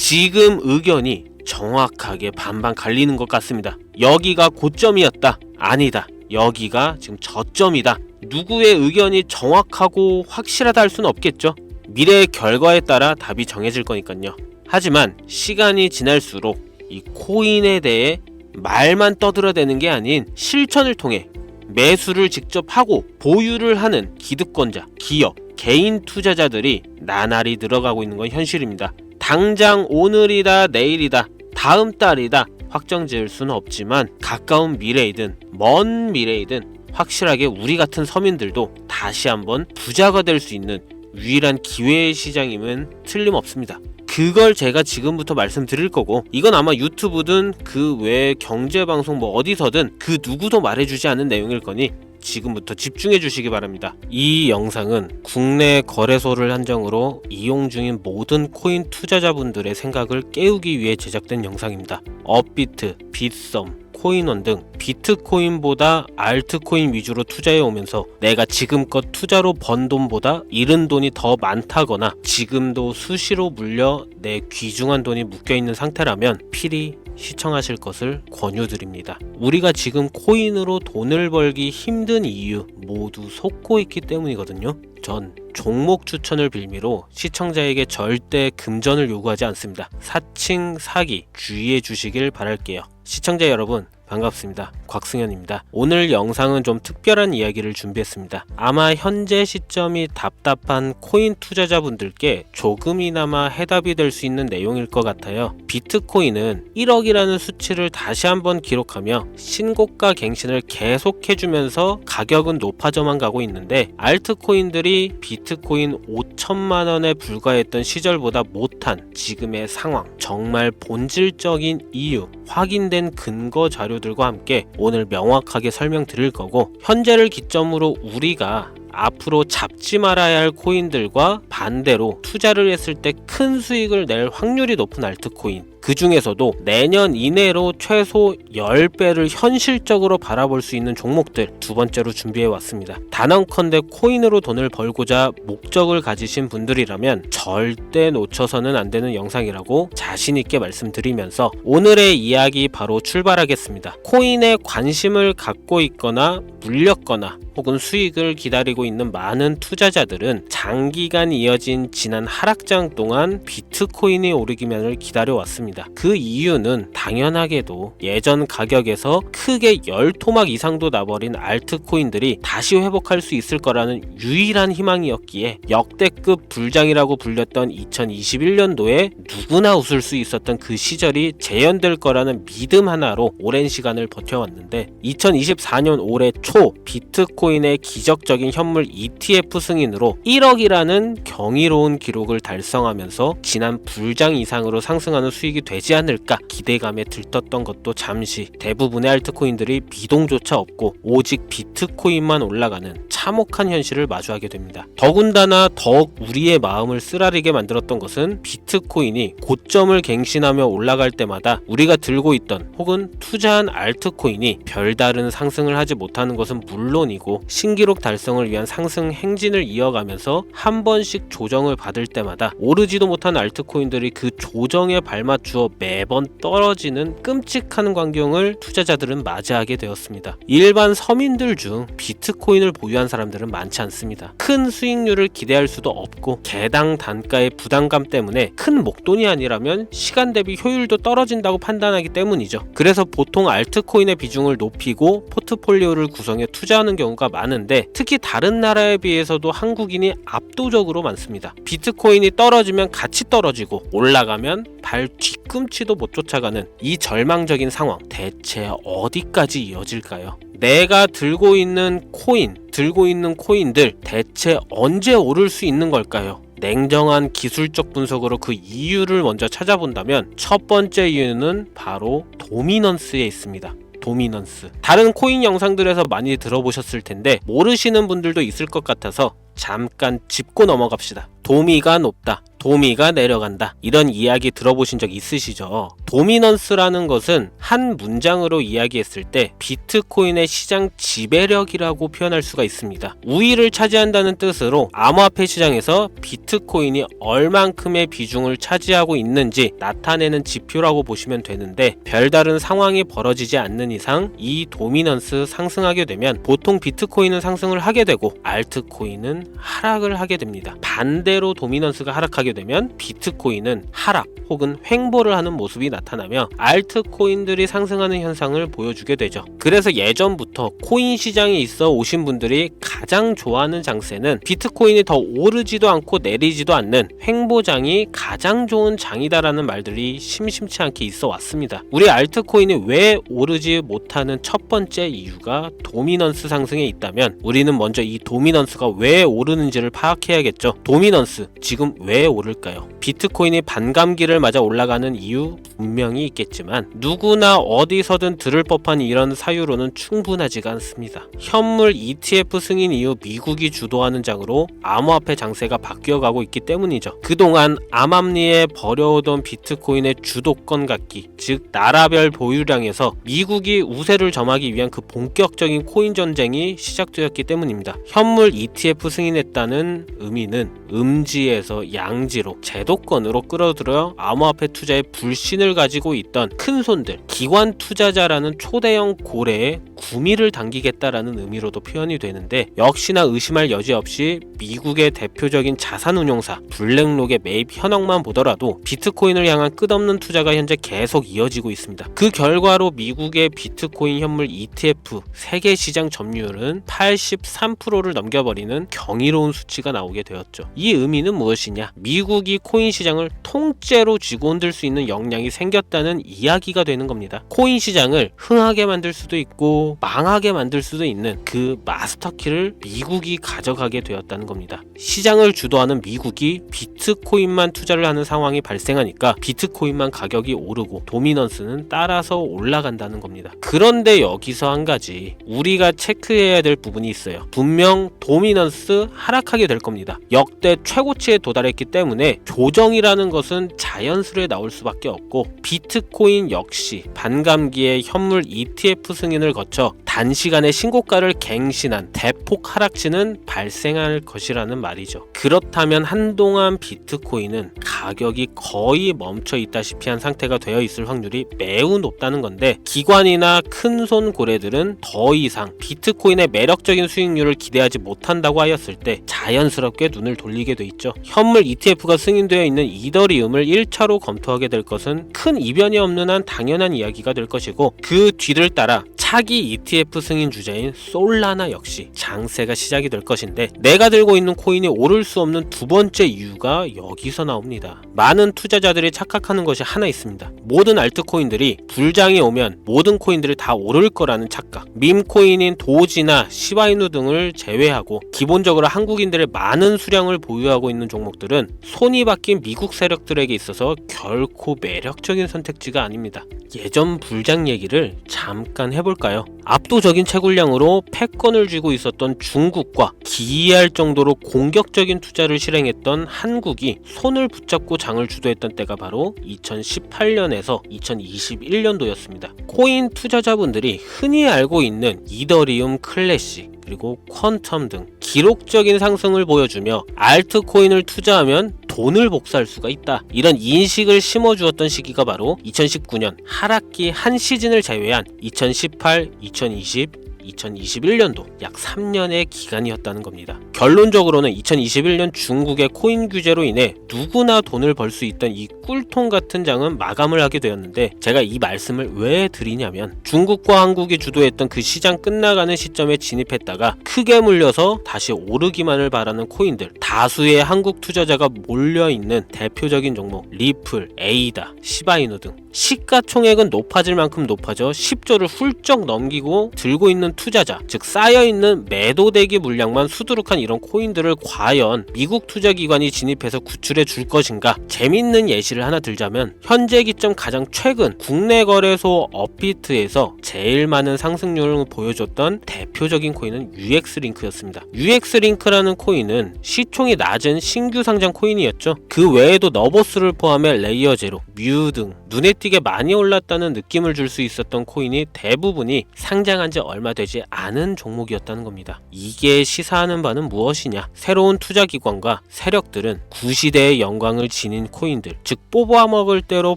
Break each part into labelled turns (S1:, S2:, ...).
S1: 지금 의견이 정확하게 반반 갈리는 것 같습니다. 여기가 고점이었다. 아니다. 여기가 지금 저점이다. 누구의 의견이 정확하고 확실하다 할 수는 없겠죠. 미래의 결과에 따라 답이 정해질 거니까요. 하지만 시간이 지날수록 이 코인에 대해 말만 떠들어대는 게 아닌 실천을 통해 매수를 직접 하고 보유를 하는 기득권자, 기업, 개인 투자자들이 나날이 늘어가고 있는 건 현실입니다. 당장 오늘이다, 내일이다, 다음 달이다 확정 지을 수는 없지만 가까운 미래이든 먼 미래이든 확실하게 우리 같은 서민들도 다시 한번 부자가 될 수 있는 유일한 기회의 시장임은 틀림없습니다. 그걸 제가 지금부터 말씀드릴 거고, 이건 아마 유튜브든 그 외 경제방송 뭐 어디서든 그 누구도 말해주지 않은 내용일 거니 지금부터 집중해 주시기 바랍니다. 이 영상은 국내 거래소를 한정으로 이용 중인 모든 코인 투자자분들의 생각을 깨우기 위해 제작된 영상입니다. 업비트, 빗썸, 코인원 등 비트코인보다 알트코인 위주로 투자해 오면서 내가 지금껏 투자로 번 돈보다 잃은 돈이 더 많다거나 지금도 수시로 물려 내 귀중한 돈이 묶여있는 상태라면 필히 시청하실 것을 권유드립니다. 우리가 지금 코인으로 돈을 벌기 힘든 이유 모두 속고 있기 때문이거든요. 전 종목 추천을 빌미로 시청자에게 절대 금전을 요구하지 않습니다. 사칭, 사기 주의해 주시길 바랄게요. 시청자 여러분 반갑습니다. 곽승현입니다. 오늘 영상은 좀 특별한 이야기를 준비했습니다. 아마 현재 시점이 답답한 코인 투자자분들께 조금이나마 해답이 될 수 있는 내용일 것 같아요. 비트코인은 1억이라는 수치를 다시 한번 기록하며 신고가 갱신을 계속해주면서 가격은 높아져만 가고 있는데, 알트코인들이 비트코인 5천만 원에 불과했던 시절보다 못한 지금의 상황, 정말 본질적인 이유, 확인된 근거 자료들과 함께 오늘 명확하게 설명드릴 거고, 현재를 기점으로 우리가 앞으로 잡지 말아야 할 코인들과 반대로 투자를 했을 때 큰 수익을 낼 확률이 높은 알트코인, 그 중에서도 내년 이내로 최소 10배를 현실적으로 바라볼 수 있는 종목들 두 번째로 준비해 왔습니다. 단언컨대 코인으로 돈을 벌고자 목적을 가지신 분들이라면 절대 놓쳐서는 안 되는 영상이라고 자신 있게 말씀드리면서 오늘의 이야기 바로 출발하겠습니다. 코인에 관심을 갖고 있거나 물렸거나 혹은 수익을 기다리고 있는 많은 투자자들은 장기간 이어진 지난 하락장 동안 비트코인이 오르기만을 기다려왔습니다. 그 이유는 당연하게도 예전 가격에서 크게 10토막 이상도 나버린 알트코인들이 다시 회복할 수 있을 거라는 유일한 희망이었기에 역대급 불장이라고 불렸던 2021년도에 누구나 웃을 수 있었던 그 시절이 재현될 거라는 믿음 하나로 오랜 시간을 버텨왔는데, 2024년 올해 초 비트코인의 기적적인 현물 ETF 승인으로 1억이라는 경이로운 기록을 달성하면서 지난 불장 이상으로 상승하는 수익이 되지 않을까 기대감에 들떴던 것도 잠시 대부분의 알트코인들이 미동조차 없고 오직 비트코인만 올라가는 참혹한 현실을 마주하게 됩니다. 더군다나 더욱 우리의 마음을 쓰라리게 만들었던 것은 비트코인이 고점을 갱신하며 올라갈 때마다 우리가 들고 있던 혹은 투자한 알트코인이 별다른 상승을 하지 못하는 것은 물론이고 신기록 달성을 위한 상승 행진을 이어가면서 한 번씩 조정을 받을 때마다 오르지도 못한 알트코인들이 그 조정에 발맞추어 매번 떨어지는 끔찍한 광경을 투자자들은 맞이하게 되었습니다. 일반 서민들 중 비트코인을 보유한 사람들은 많지 않습니다. 큰 수익률을 기대할 수도 없고 개당 단가의 부담감 때문에 큰 목돈이 아니라면 시간 대비 효율도 떨어진다고 판단하기 때문이죠. 그래서 보통 알트코인의 비중을 높이고 포트폴리오를 구성해 투자하는 경우가 많은데, 특히 다른 나라에 비해서도 한국인이 압도적으로 많습니다. 비트코인이 떨어지면 같이 떨어지고 올라가면 발 뒤꿈치도 못 쫓아가는 이 절망적인 상황, 대체 어디까지 이어질까요? 내가 들고 있는 코인들 대체 언제 오를 수 있는 걸까요? 냉정한 기술적 분석으로 그 이유를 먼저 찾아본다면 첫 번째 이유는 바로 도미넌스에 있습니다. 도미넌스. 다른 코인 영상들에서 많이 들어보셨을 텐데 모르시는 분들도 있을 것 같아서 잠깐 짚고 넘어갑시다. 도미가 높다, 도미가 내려간다. 이런 이야기 들어보신 적 있으시죠? 도미넌스라는 것은 한 문장으로 이야기했을 때 비트코인의 시장 지배력이라고 표현할 수가 있습니다. 우위를 차지한다는 뜻으로 암호화폐 시장에서 비트코인이 얼만큼의 비중을 차지하고 있는지 나타내는 지표라고 보시면 되는데, 별다른 상황이 벌어지지 않는 이상 이 도미넌스 상승하게 되면 보통 비트코인은 상승을 하게 되고 알트코인은 하락을 하게 됩니다. 반대로 도미넌스가 하락하게 되면 비트코인은 하락 혹은 횡보를 하는 모습이 나타나며 알트코인들이 상승하는 현상을 보여주게 되죠. 그래서 예전부터 코인 시장에 있어 오신 분들이 가장 좋아하는 장세는 비트코인이 더 오르지도 않고 내리지도 않는 횡보장이 가장 좋은 장이다라는 말들이 심심치 않게 있어 왔습니다. 우리 알트코인이 왜 오르지 못하는 첫 번째 이유가 도미넌스 상승에 있다면, 우리는 먼저 이 도미넌스가 왜 오르는지를 파악해야겠죠. 도미넌스, 지금 왜 오를까요? 비트코인이 반감기를 맞아 올라가는 이유 분명히 있겠지만 누구나 어디서든 들을 법한 이런 사유로는 충분하지가 않습니다. 현물 ETF 승인 이후 미국이 주도하는 장으로 암호화폐 장세가 바뀌어가고 있기 때문이죠. 그동안 암암리에 버려오던 비트코인의 주도권 갖기, 즉 나라별 보유량에서 미국이 우세를 점하기 위한 그 본격적인 코인 전쟁이 시작되었기 때문입니다. 현물 ETF 승인했다는 의미는 음지에서 양지로 제도권으로 끌어들여 암호화폐 투자에 불신을 가지고 있던 큰 손들, 기관 투자자라는 초대형 고래에 구미를 당기겠다라는 의미로도 표현이 되는데, 역시나 의심할 여지 없이 미국의 대표적인 자산운용사 블랙록의 매입 현황만 보더라도 비트코인을 향한 끝없는 투자가 현재 계속 이어지고 있습니다. 그 결과로 미국의 비트코인 현물 ETF 세계 시장 점유율은 83%를 넘겨버리는 경이로운 수치가 나오게 되었죠. 이 의미는 무엇이냐? 미국이 코인 시장을 통째로 쥐고 흔들 수 있는 역량이 생겼다는 이야기가 되는 겁니다. 코인 시장을 흥하게 만들 수도 있고 망하게 만들 수도 있는 그 마스터키를 미국이 가져가게 되었다는 겁니다. 시장을 주도하는 미국이 비트코인만 투자를 하는 상황이 발생하니까 비트코인만 가격이 오르고 도미넌스는 따라서 올라간다는 겁니다. 그런데 여기서 한 가지 우리가 체크해야 될 부분이 있어요. 분명 도미넌스 하락하게 될 겁니다. 역대 최고치에 도달했기 때문에 조정이라는 것은 자연스레 나올 수밖에 없고, 비트코인 역시 반감기에 현물 ETF 승인을 거쳐 단시간에 신고가를 갱신한 대폭 하락치는 발생할 것이라는 말이죠. 그렇다면 한동안 비트코인은 가격이 거의 멈춰 있다시피 한 상태가 되어 있을 확률이 매우 높다는 건데, 기관이나 큰손 고래들은 더 이상 비트코인의 매력적인 수익률을 기대하지 못한다고 하였을 때 자연스럽게 눈을 돌리게 돼 있죠. 현물 ETF가 승인되어 있는 이더리움을 1차로 검토하게 될 것은 큰 이변이 없는 한 당연한 이야기가 될 것이고, 그 뒤를 따라 차기 ETF 승인 주자인 솔라나 역시 장세가 시작이 될 것인데, 내가 들고 있는 코인이 오를 수 없는 두 번째 이유가 여기서 나옵니다. 많은 투자자들이 착각하는 것이 하나 있습니다. 모든 알트코인들이 불장이 오면 모든 코인들이 다 오를 거라는 착각. 밈코인인 도지나 시바이누 등을 제외하고 기본적으로 한국인들의 많은 수량을 보유하고 있는 종목들은 손이 바뀐 미국 세력들에게 있어서 결코 매력적인 선택지가 아닙니다. 예전 불장 얘기를 잠깐 해볼까요? 압도적인 채굴량으로 패권을 쥐고 있었던 중국과 기이할 정도로 공격적인 투자를 실행했던 한국이 손을 붙잡고 장을 주도했던 때가 바로 2018년에서 2021년도였습니다. 코인 투자자분들이 흔히 알고 있는 이더리움 클래식 그리고 퀀텀 등 기록적인 상승을 보여주며 알트코인을 투자하면 돈을 복사할 수가 있다, 이런 인식을 심어주었던 시기가 바로 2019년 하락기 한 시즌을 제외한 2018, 2020, 2021년도 약 3년의 기간이었다는 겁니다. 결론적으로는 2021년 중국의 코인 규제로 인해 누구나 돈을 벌 수 있던 이 꿀통 같은 장은 마감을 하게 되었는데, 제가 이 말씀을 왜 드리냐면, 중국과 한국이 주도했던 그 시장 끝나가는 시점에 진입했다가 크게 물려서 다시 오르기만을 바라는 코인들, 다수의 한국 투자자가 몰려있는 대표적인 종목 리플, 에이다, 시바이누 등 시가총액은 높아질 만큼 높아져 10조를 훌쩍 넘기고 들고 있는 투자자, 즉 쌓여있는 매도대기 물량만 수두룩한 이런 코인들을 과연 미국 투자기관이 진입해서 구출해 줄 것인가? 재밌는 예시를 하나 들자면 현재 기점 가장 최근 국내 거래소 업비트에서 제일 많은 상승률을 보여줬던 대표적인 코인은 UX링크였습니다. UX링크라는 코인은 시총이 낮은 신규 상장 코인이었죠. 그 외에도 너버스를 포함해 레이어 제로, 뮤 등 눈에 띄게 많이 올랐다는 느낌을 줄 수 있었던 코인이 대부분이 상장한 지 얼마 되지 않은 종목이었다는 겁니다. 이게 시사하는 바는 무엇이냐? 새로운 투자기관과 세력들은 구시대의 영광을 지닌 코인들, 즉 뽑아먹을 대로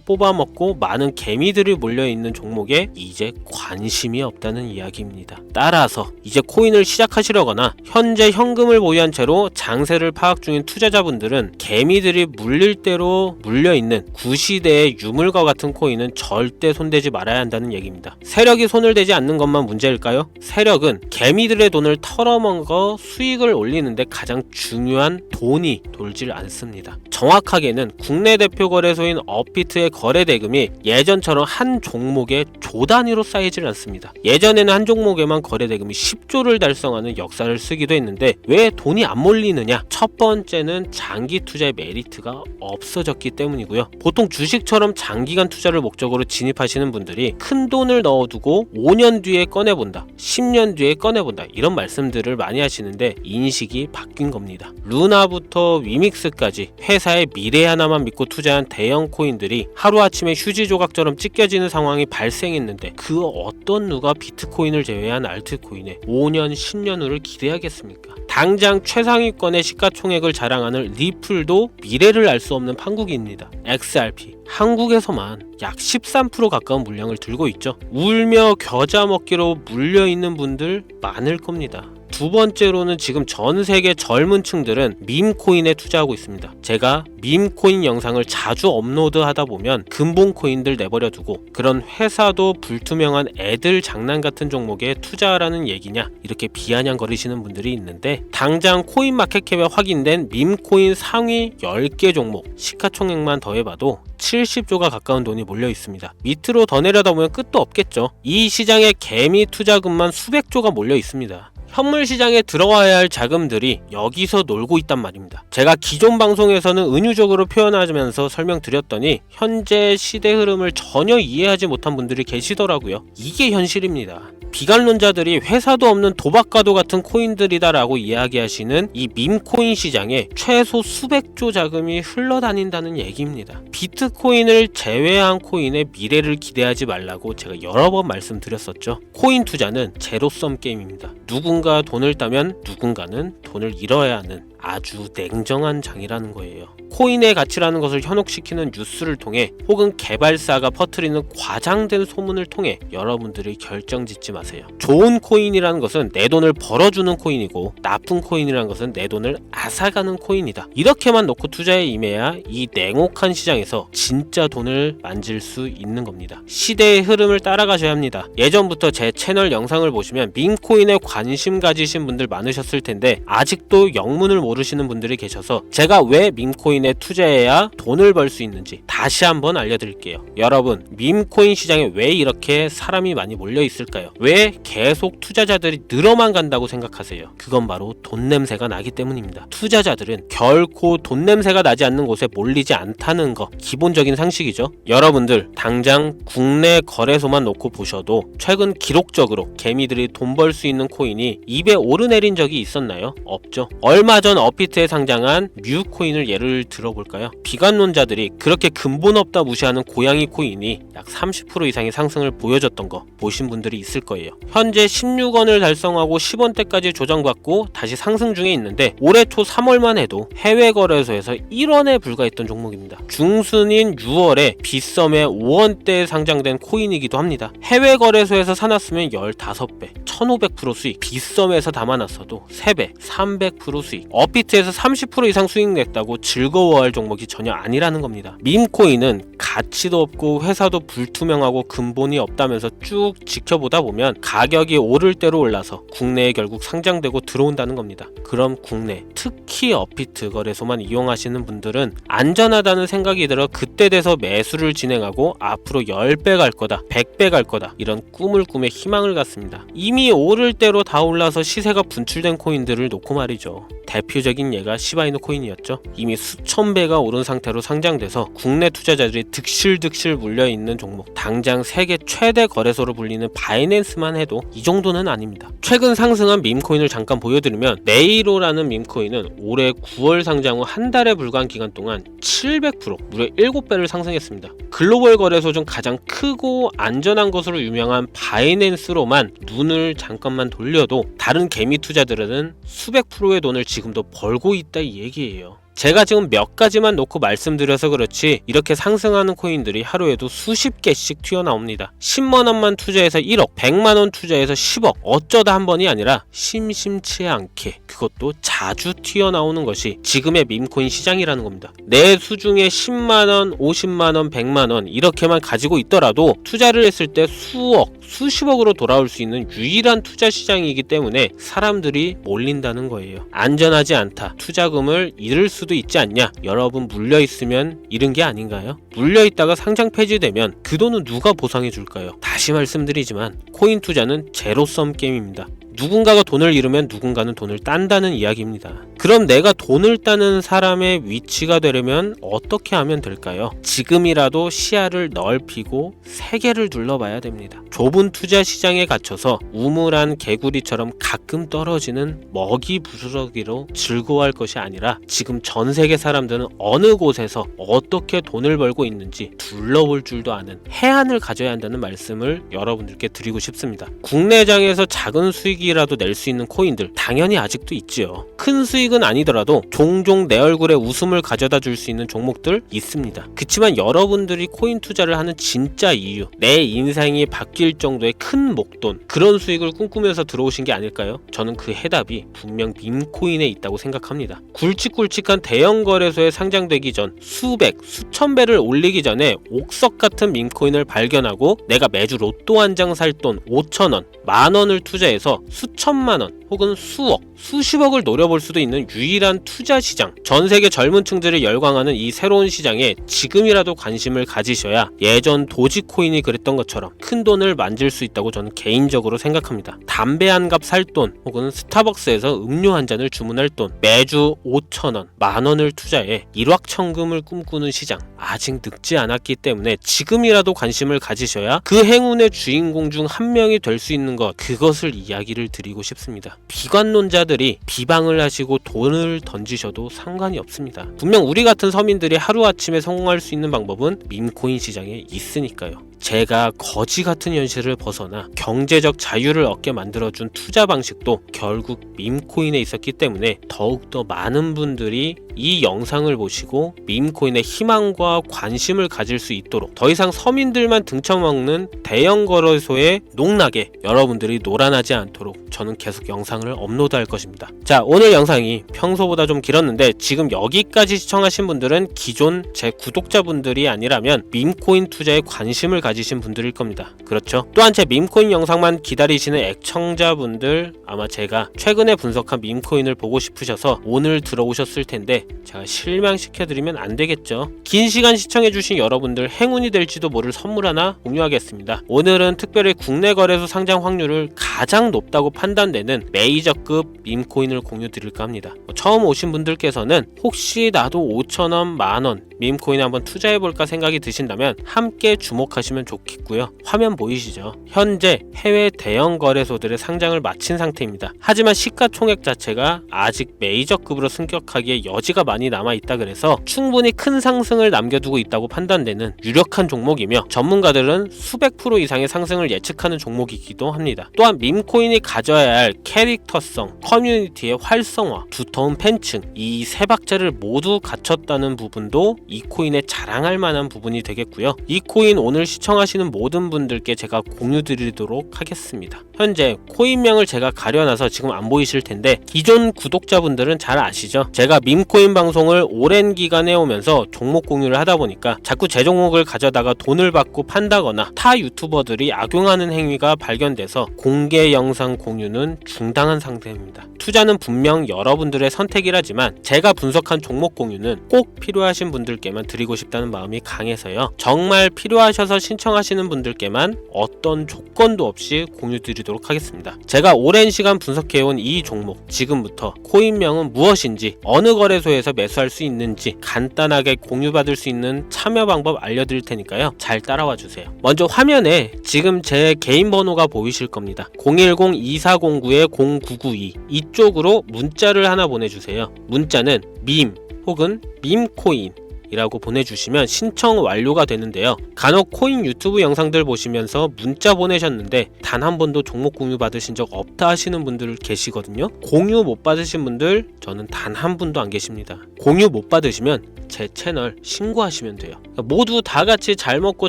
S1: 뽑아먹고 많은 개미들이 몰려있는 종목에 이제 관심이 없다는 이야기입니다. 따라서 이제 코인을 시작하시려거나 현재 현금을 보유한 채로 장세를 파악 중인 투자자분들은 개미들이 물릴 대로 물려있는 구시대의 유물과 같은 코인은 절대 손대지 말아야 한다는 얘기입니다. 세력이 손을 대지 않는 것만 문제일까요? 세력은 개미들의 돈을 털어먹어 수익을 올리는데 가장 중요한 돈이 돌질 않습니다. 정확하게는 국내 대표 거래소인 업비트의 거래 대금이 예전처럼 한 종목에 조 단위로 쌓이질 않습니다. 예전에는 한 종목에만 거래 대금이 10조를 달성하는 역사를 쓰기도 했는데 왜 돈이 안 몰리느냐? 첫 번째는 장기 투자의 메리트가 없어졌기 때문이고요. 보통 주식처럼 장기간 투자를 목적으로 진입하시는 분들이 큰 돈을 넣어두고 5년 뒤에 꺼내본다, 10년 뒤에 꺼내본다 이런 말씀들을 많이 하시는데 인식이 바뀐 겁니다. 루나부터 위믹스까지 회사의 미래 하나만 믿고 투자한 대형 코인들이 하루아침에 휴지 조각처럼 찢겨지는 상황이 발생했는데 그 어떤 누가 비트코인을 제외한 알트코인에 5년, 10년 후를 기대하겠습니까? 당장 최상위권의 시가총액을 자랑하는 리플도 미래를 알 수 없는 판국입니다. XRP 한국에서만 약 13% 가까운 물량을 들고 있죠. 울며 겨자 먹기로 물려있는 분들 많을 겁니다. 두 번째로는 지금 전 세계 젊은 층들은 밈코인에 투자하고 있습니다. 제가 밈코인 영상을 자주 업로드하다 보면 근본코인들 내버려 두고 그런 회사도 불투명한 애들 장난 같은 종목에 투자하라는 얘기냐 이렇게 비아냥거리시는 분들이 있는데 당장 코인마켓캡에 확인된 밈코인 상위 10개 종목 시가총액만 더해봐도 70조가 가까운 돈이 몰려 있습니다. 밑으로 더 내려다보면 끝도 없겠죠. 이 시장에 개미 투자금만 수백조가 몰려 있습니다. 현물 시장에 들어와야 할 자금들이 여기서 놀고 있단 말입니다. 제가 기존 방송에서는 은유적으로 표현하면서 설명드렸더니 현재 시대 흐름을 전혀 이해하지 못한 분들이 계시더라고요. 이게 현실입니다. 비관론자들이 회사도 없는 도박과도 같은 코인들이다라고 이야기하시는 이 밈코인 시장에 최소 수백조 자금이 흘러다닌다는 얘기입니다. 비트코인을 제외한 코인의 미래를 기대하지 말라고 제가 여러 번 말씀드렸었죠. 코인 투자는 제로섬 게임입니다. 누군가 돈을 따면 누군가는 돈을 잃어야 하는 아주 냉정한 장이라는 거예요. 코인의 가치라는 것을 현혹시키는 뉴스를 통해 혹은 개발사가 퍼뜨리는 과장된 소문을 통해 여러분들이 결정짓지 마세요. 좋은 코인이라는 것은 내 돈을 벌어주는 코인이고 나쁜 코인이라는 것은 내 돈을 앗아가는 코인이다. 이렇게만 놓고 투자에 임해야 이 냉혹한 시장에서 진짜 돈을 만질 수 있는 겁니다. 시대의 흐름을 따라가셔야 합니다. 예전부터 제 채널 영상을 보시면 밈코인에 관심 가지신 분들 많으셨을 텐데 아직도 영문을 모르시는 분들이 계셔서 제가 왜 밈코인에 투자해야 돈을 벌 수 있는지 다시 한번 알려드릴게요. 여러분, 밈코인 시장에 왜 이렇게 사람이 많이 몰려 있을까요? 왜 계속 투자자들이 늘어만 간다고 생각하세요? 그건 바로 돈 냄새가 나기 때문입니다. 투자자들은 결코 돈 냄새가 나지 않는 곳에 몰리지 않다는 거 기본적인 상식이죠. 여러분들 당장 국내 거래소만 놓고 보셔도 최근 기록적으로 개미들이 돈 벌 수 있는 코인이 입에 오르내린 적이 있었나요? 없죠. 얼마 전 업비트에 상장한 뮤코인을 예를 들어볼까요? 비관론자들이 그렇게 근본 없다 무시하는 고양이 코인이 약 30% 이상의 상승을 보여줬던 거 보신 분들이 있을 거예요. 현재 16원을 달성하고 10원대까지 조정받고 다시 상승 중에 있는데 올해 초 3월만 해도 해외 거래소에서 1원에 불과했던 종목입니다. 중순인 6월에 빗썸에 5원대에 상장된 코인이기도 합니다. 해외 거래소에서 사놨으면 15배, 1500% 수익, 빗썸에서 담아놨어도 3배, 300% 수익. 프로피트에서 30% 이상 수익 냈다고 즐거워할 종목이 전혀 아니라는 겁니다. 밈코인은 가치도 없고 회사도 불투명하고 근본이 없다면서 쭉 지켜보다 보면 가격이 오를 대로 올라서 국내에 결국 상장되고 들어온다는 겁니다. 그럼 국내, 특히 업비트 거래소만 이용하시는 분들은 안전하다는 생각이 들어 그때 돼서 매수를 진행하고 앞으로 10배 갈 거다, 100배 갈 거다 이런 꿈을 꾸며 희망을 갖습니다. 이미 오를 대로 다 올라서 시세가 분출된 코인들을 놓고 말이죠. 대표적인 예가 시바이누 코인이었죠. 이미 수천 배가 오른 상태로 상장돼서 국내 투자자들이 득실득실 물려있는 종목, 당장 세계 최대 거래소로 불리는 바이낸스만 해도 이 정도는 아닙니다. 최근 상승한 밈코인을 잠깐 보여드리면 네이로라는 밈코인은 올해 9월 상장 후 한 달에 불과한 기간 동안 700% 무려 7배를 상승했습니다. 글로벌 거래소 중 가장 크고 안전한 것으로 유명한 바이낸스로만 눈을 잠깐만 돌려도 다른 개미 투자들은 수백 프로의 돈을 지금도 벌고 있다 이 얘기예요. 제가 지금 몇 가지만 놓고 말씀드려서 그렇지 이렇게 상승하는 코인들이 하루에도 수십 개씩 튀어나옵니다. 10만원만 투자해서 1억, 100만원 투자해서 10억, 어쩌다 한 번이 아니라 심심치 않게 그것도 자주 튀어나오는 것이 지금의 밈코인 시장이라는 겁니다. 내 수중에 10만원, 50만원, 100만원 이렇게만 가지고 있더라도 투자를 했을 때 수억, 수십억으로 돌아올 수 있는 유일한 투자 시장이기 때문에 사람들이 몰린다는 거예요. 안전하지 않다. 투자금을 잃을 수도 있지 않냐. 여러분 물려있으면 잃은 게 아닌가요? 물려있다가 상장 폐지되면 그 돈은 누가 보상해 줄까요? 다시 말씀드리지만 코인 투자는 제로섬 게임입니다. 누군가가 돈을 잃으면 누군가는 돈을 딴다는 이야기입니다. 그럼 내가 돈을 따는 사람의 위치가 되려면 어떻게 하면 될까요? 지금이라도 시야를 넓히고 세계를 둘러봐야 됩니다. 좁은 투자 시장에 갇혀서 우물한 개구리처럼 가끔 떨어지는 먹이 부스러기로 즐거워할 것이 아니라 지금 전 세계 사람들은 어느 곳에서 어떻게 돈을 벌고 있는지 둘러볼 줄도 아는 해안을 가져야 한다는 말씀을 여러분들께 드리고 싶습니다. 국내장에서 작은 수익이라도 낼 수 있는 코인들 당연히 아직도 있지요. 큰 수익은 아니더라도 종종 내 얼굴에 웃음을 가져다 줄 수 있는 종목들 있습니다. 그치만 여러분들이 코인 투자를 하는 진짜 이유, 내 인생이 바뀔 정도의 큰 목돈, 그런 수익을 꿈꾸면서 들어오신 게 아닐까요? 저는 그 해답이 분명 밈코인에 있다고 생각합니다. 굵직굵직한 대형 거래소에 상장되기 전 수백, 수천 배를 올리기 전에 옥석 같은 밈코인을 발견하고 내가 매주 로또 한 장 살 돈 5천원, 만원을 투자해서 수천만원 혹은 수억, 수십억을 노려볼 수도 있는 유일한 투자 시장, 전 세계 젊은 층들을 열광하는 이 새로운 시장에 지금이라도 관심을 가지셔야 예전 도지코인이 그랬던 것처럼 큰 돈을 만질 수 있다고 저는 개인적으로 생각합니다. 담배 한 갑 살 돈 혹은 스타벅스에서 음료 한 잔을 주문할 돈, 매주 5천원, 만원을 투자해 일확천금을 꿈꾸는 시장, 아직 늙지 않았기 때문에 지금이라도 관심을 가지셔야 그 행운의 주인공 중 한 명이 될 수 있는 것, 그것을 이야기를 드리고 싶습니다. 비관론자들이 비방을 하시고 돈을 던지셔도 상관이 없습니다. 분명 우리 같은 서민들이 하루아침에 성공할 수 있는 방법은 밈코인 시장에 있으니까요. 제가 거지 같은 현실을 벗어나 경제적 자유를 얻게 만들어준 투자 방식도 결국 밈코인에 있었기 때문에 더욱더 많은 분들이 이 영상을 보시고 밈코인의 희망과 관심을 가질 수 있도록 더 이상 서민들만 등쳐먹는 대형 거래소에 농락에 여러분들이 놀아나지 않도록 저는 계속 영상을 업로드할 것입니다. 자, 오늘 영상이 평소보다 좀 길었는데 지금 여기까지 시청하신 분들은 기존 제 구독자분들이 아니라면 밈코인 투자에 관심을 가지신 분들일 겁니다. 그렇죠? 또한 제 밈코인 영상만 기다리시는 애청자분들, 아마 제가 최근에 분석한 밈코인을 보고 싶으셔서 오늘 들어오셨을 텐데 제가 실망시켜드리면 안 되겠죠. 긴 시간 시청해주신 여러분들 행운이 될지도 모를 선물 하나 공유하겠습니다. 오늘은 특별히 국내 거래소 상장 확률을 가장 높다고 판단되는 메이저급 밈코인을 공유 드릴까 합니다. 처음 오신 분들께서는 혹시 나도 5천원, 만원 밈코인에 한번 투자해볼까 생각이 드신다면 함께 주목하시면 좋겠고요. 화면 보이시죠? 현재 해외 대형 거래소들의 상장을 마친 상태입니다. 하지만 시가총액 자체가 아직 메이저급으로 승격하기에 여지가 많이 남아있다 그래서 충분히 큰 상승을 남겨두고 있다고 판단되는 유력한 종목이며 전문가들은 수백 프로 이상의 상승을 예측하는 종목이기도 합니다. 또한 밈코인이 가져야 가져야 할 캐릭터성, 커뮤니티의 활성화, 두터운 팬층, 이 세 박자를 모두 갖췄다는 부분도 이 코인에 자랑할 만한 부분이 되겠고요. 이 코인 오늘 시청하시는 모든 분들께 제가 공유 드리도록 하겠습니다. 현재 코인명을 제가 가려놔서 지금 안 보이실 텐데 기존 구독자분들은 잘 아시죠? 제가 밈코인 방송을 오랜 기간 해오면서 종목 공유를 하다 보니까 자꾸 제 종목을 가져다가 돈을 받고 판다거나 타 유튜버들이 악용하는 행위가 발견돼서 공개 영상 공유는 중단한 상태입니다. 투자는 분명 여러분들의 선택이라지만 제가 분석한 종목 공유는 꼭 필요하신 분들께만 드리고 싶다는 마음이 강해서요. 정말 필요하셔서 신청하시는 분들께만 어떤 조건도 없이 공유 드리도록 하겠습니다. 제가 오랜 시간 분석해온 이 종목, 지금부터 코인명은 무엇인지, 어느 거래소에서 매수할 수 있는지 간단하게 공유받을 수 있는 참여 방법 알려드릴 테니까요. 잘 따라와 주세요. 먼저 화면에 지금 제 개인 번호가 보이실 겁니다. 010-2409-0992 이쪽으로 문자를 하나 보내주세요. 문자는 밈 혹은 밈코인 이라고 보내주시면 신청 완료가 되는데요. 간혹 코인 유튜브 영상들 보시면서 문자 보내셨는데 단 한 번도 종목 공유 받으신 적 없다 하시는 분들 계시거든요. 공유 못 받으신 분들 저는 단 한 분도 안 계십니다. 공유 못 받으시면 제 채널 신고하시면 돼요. 모두 다 같이 잘 먹고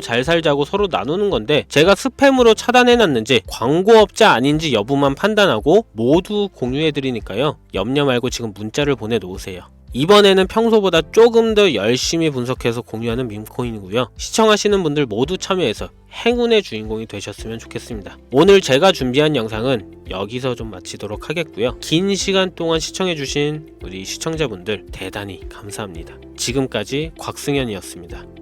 S1: 잘 살자고 서로 나누는 건데 제가 스팸으로 차단해놨는지 광고업자 아닌지 여부만 판단하고 모두 공유해드리니까요. 염려 말고 지금 문자를 보내놓으세요. 이번에는 평소보다 조금 더 열심히 분석해서 공유하는 밈코인이고요. 시청하시는 분들 모두 참여해서 행운의 주인공이 되셨으면 좋겠습니다. 오늘 제가 준비한 영상은 여기서 좀 마치도록 하겠고요. 긴 시간 동안 시청해주신 우리 시청자분들 대단히 감사합니다. 지금까지 곽승현이었습니다.